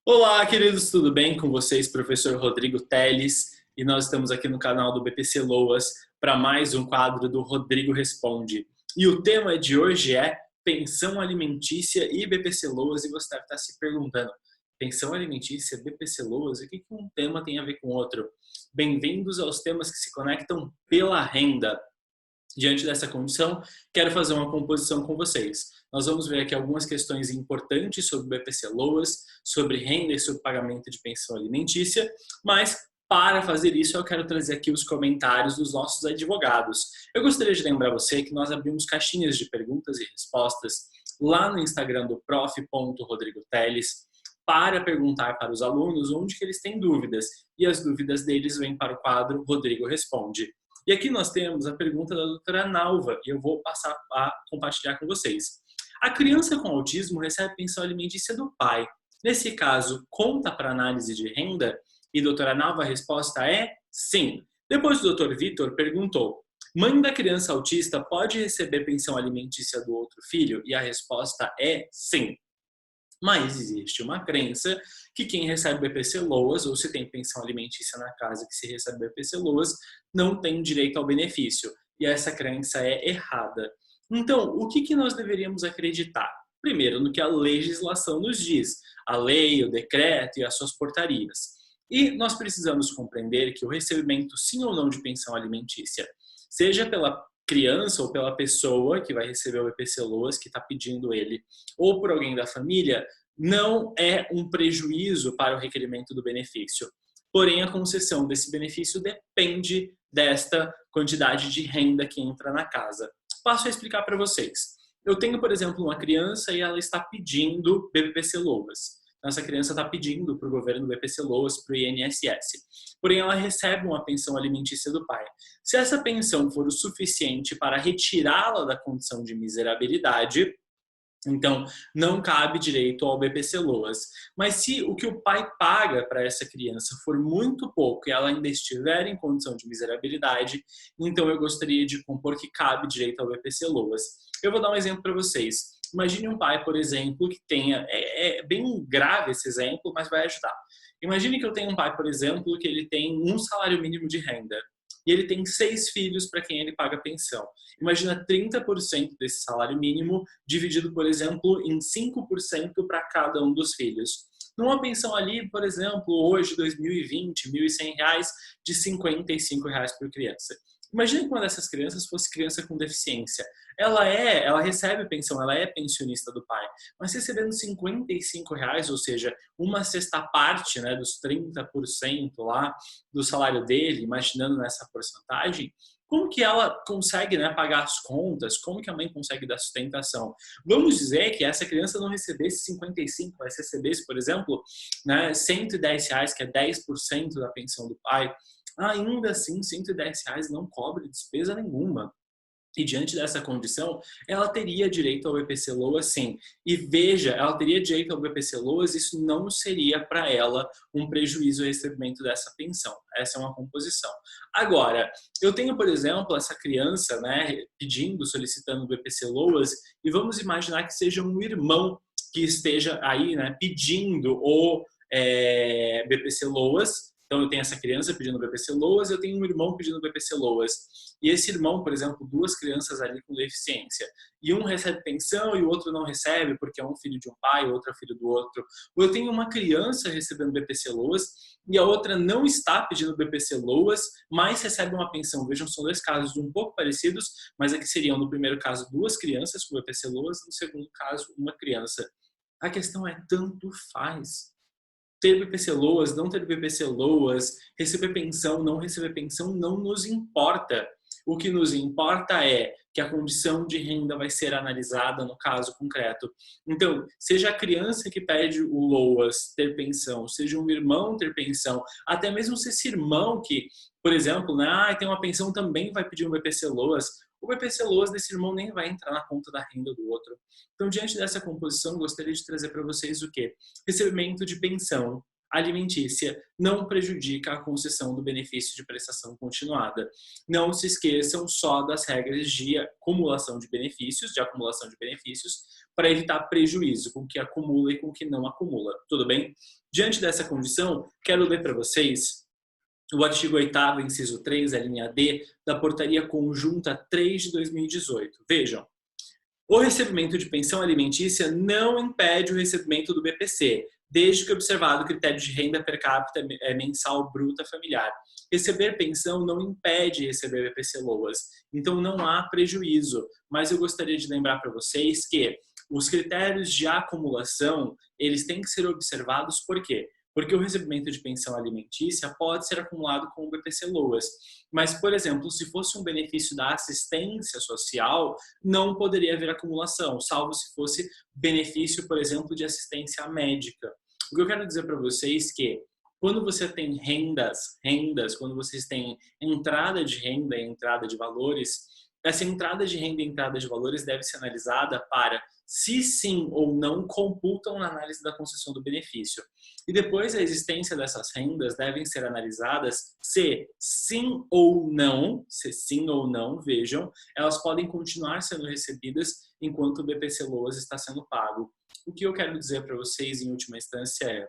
Olá, queridos, tudo bem com vocês? Professor Rodrigo Teles, e nós estamos aqui no canal do BPC Loas para mais um quadro do Rodrigo Responde. E o tema de hoje é pensão alimentícia e BPC Loas, e você deve estar se perguntando, pensão alimentícia, BPC Loas, o que um tema tem a ver com o outro? Bem-vindos aos temas que se conectam pela renda. Diante dessa condição, quero fazer uma composição com vocês. Nós vamos ver aqui algumas questões importantes sobre BPC Loas, sobre renda e sobre pagamento de pensão alimentícia, mas para fazer isso eu quero trazer aqui os comentários dos nossos advogados. Eu gostaria de lembrar você que nós abrimos caixinhas de perguntas e respostas lá no Instagram do prof.rodrigoteles para perguntar para os alunos onde que eles têm dúvidas, e as dúvidas deles vêm para o quadro Rodrigo Responde. E aqui nós temos a pergunta da doutora Nalva, e eu vou passar a compartilhar com vocês. A criança com autismo recebe pensão alimentícia do pai. Nesse caso, conta para análise de renda? E doutora Nalva, a resposta é sim. Depois o doutor Vitor perguntou, mãe da criança autista pode receber pensão alimentícia do outro filho? E a resposta é sim. Mas existe uma crença que quem recebe BPC Loas, ou se tem pensão alimentícia na casa que se recebe BPC Loas, não tem direito ao benefício. E essa crença é errada. Então, o que nós deveríamos acreditar? Primeiro, no que a legislação nos diz, a lei, o decreto e as suas portarias. E nós precisamos compreender que o recebimento, sim ou não, de pensão alimentícia, seja pela criança ou pela pessoa que vai receber o BPC Loas, que está pedindo ele, ou por alguém da família, não é um prejuízo para o requerimento do benefício. Porém, a concessão desse benefício depende desta quantidade de renda que entra na casa. Passo a explicar para vocês. Eu tenho, por exemplo, uma criança e ela está pedindo BPC Loas. Essa criança está pedindo para o governo BPC Loas, para o INSS. Porém, ela recebe uma pensão alimentícia do pai. Se essa pensão for o suficiente para retirá-la da condição de miserabilidade, então não cabe direito ao BPC Loas. Mas se o que o pai paga para essa criança for muito pouco e ela ainda estiver em condição de miserabilidade, então eu gostaria de compor que cabe direito ao BPC Loas. Eu vou dar um exemplo para vocês. Imagine um pai, por exemplo, que tenha... É bem grave esse exemplo, mas vai ajudar. Imagine que eu tenho um pai, por exemplo, que ele tem um salário mínimo de renda e ele tem 6 filhos para quem ele paga pensão. Imagina 30% desse salário mínimo dividido, por exemplo, em 5% para cada um dos filhos. Numa pensão ali, por exemplo, hoje, 2020, R$ 1.100, de R$ 55 por criança. Imagina que uma dessas crianças fosse criança com deficiência. Ela recebe pensão, ela é pensionista do pai, mas recebendo R$ 55, ou seja, uma sexta parte, né, dos 30% lá do salário dele, imaginando nessa porcentagem, como que ela consegue, né, pagar as contas? Como que a mãe consegue dar sustentação? Vamos dizer que essa criança não recebesse 55, mas recebesse, por exemplo, né, R$ 110, que é 10% da pensão do pai. Ainda assim, R$ 110 não cobre despesa nenhuma. E diante dessa condição, ela teria direito ao BPC Loas, sim. E veja, ela teria direito ao BPC Loas, isso não seria para ela um prejuízo o recebimento dessa pensão. Essa é uma composição. Agora, eu tenho, por exemplo, essa criança, né, pedindo, solicitando o BPC Loas, e vamos imaginar que seja um irmão que esteja aí, né, pedindo o BPC Loas. Então, eu tenho essa criança pedindo BPC Loas, eu tenho um irmão pedindo BPC Loas. E esse irmão, por exemplo, 2 crianças ali com deficiência, e um recebe pensão e o outro não recebe, porque é um filho de um pai, o outro é filho do outro. Ou eu tenho uma criança recebendo BPC Loas e a outra não está pedindo BPC Loas, mas recebe uma pensão. Vejam, são 2 casos um pouco parecidos, mas aqui seriam, no primeiro caso, 2 crianças com BPC Loas, no segundo caso, uma criança. A questão é, tanto faz. Ter BPC Loas, não ter BPC Loas, receber pensão, não receber pensão, não nos importa. O que nos importa é que a condição de renda vai ser analisada no caso concreto. Então, seja a criança que pede o Loas ter pensão, seja um irmão ter pensão, até mesmo se esse irmão que, por exemplo, né, tem uma pensão também vai pedir um BPC Loas, o BPC Loas desse irmão nem vai entrar na conta da renda do outro. Então, diante dessa composição, gostaria de trazer para vocês o quê? Recebimento de pensão alimentícia não prejudica a concessão do benefício de prestação continuada. Não se esqueçam só das regras de acumulação de benefícios, para evitar prejuízo com o que acumula e com o que não acumula. Tudo bem? Diante dessa condição, quero ler para vocês o artigo 8º, inciso 3, a linha D, da Portaria Conjunta 3 de 2018. Vejam, o recebimento de pensão alimentícia não impede o recebimento do BPC, desde que observado o critério de renda per capita mensal bruta familiar. Receber pensão não impede receber BPC-LOAS, então não há prejuízo. Mas eu gostaria de lembrar para vocês que os critérios de acumulação, eles têm que ser observados por quê? Porque o recebimento de pensão alimentícia pode ser acumulado com o BPC-LOAS. Mas, por exemplo, se fosse um benefício da assistência social, não poderia haver acumulação, salvo se fosse benefício, por exemplo, de assistência médica. O que eu quero dizer para vocês é que quando você tem rendas, quando vocês têm entrada de renda e entrada de valores, essa entrada de renda e entrada de valores deve ser analisada para se sim ou não computam na análise da concessão do benefício. E depois a existência dessas rendas devem ser analisadas se sim ou não, vejam, elas podem continuar sendo recebidas enquanto o BPC-LOAS está sendo pago. O que eu quero dizer para vocês, em última instância, é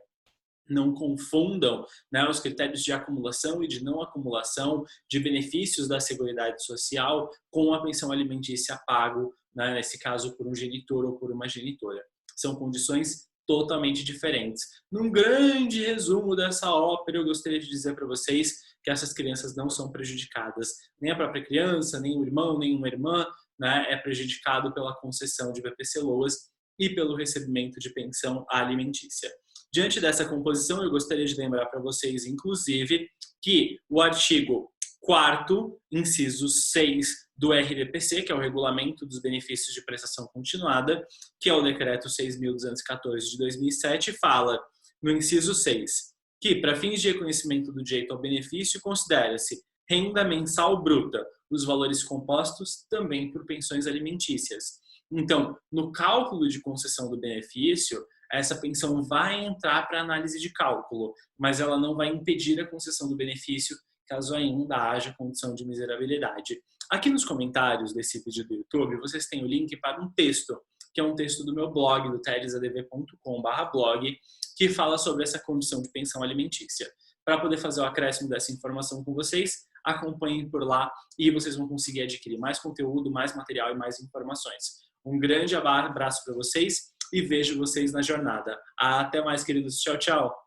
não confundam, né, os critérios de acumulação e de não acumulação de benefícios da Seguridade Social com a pensão alimentícia pago, né, nesse caso por um genitor ou por uma genitora. São condições totalmente diferentes. Num grande resumo dessa ópera, eu gostaria de dizer para vocês que essas crianças não são prejudicadas. Nem a própria criança, nem o irmão, nem uma irmã, né, é prejudicado pela concessão de BPC-LOAS e pelo recebimento de pensão alimentícia. Diante dessa composição, eu gostaria de lembrar para vocês, inclusive, que o artigo 4º, inciso 6 do RDPC, que é o Regulamento dos Benefícios de Prestação Continuada, que é o Decreto 6.214 de 2007, fala, no inciso 6, que, para fins de reconhecimento do direito ao benefício, considera-se renda mensal bruta, os valores compostos também por pensões alimentícias. Então, no cálculo de concessão do benefício, essa pensão vai entrar para análise de cálculo, mas ela não vai impedir a concessão do benefício caso ainda haja condição de miserabilidade. Aqui nos comentários desse vídeo do YouTube, vocês têm o link para um texto, que é um texto do meu blog, do telesadv.com/blog, que fala sobre essa condição de pensão alimentícia. Para poder fazer o acréscimo dessa informação com vocês, acompanhem por lá e vocês vão conseguir adquirir mais conteúdo, mais material e mais informações. Um grande abraço para vocês e vejo vocês na jornada. Até mais, queridos. Tchau, tchau.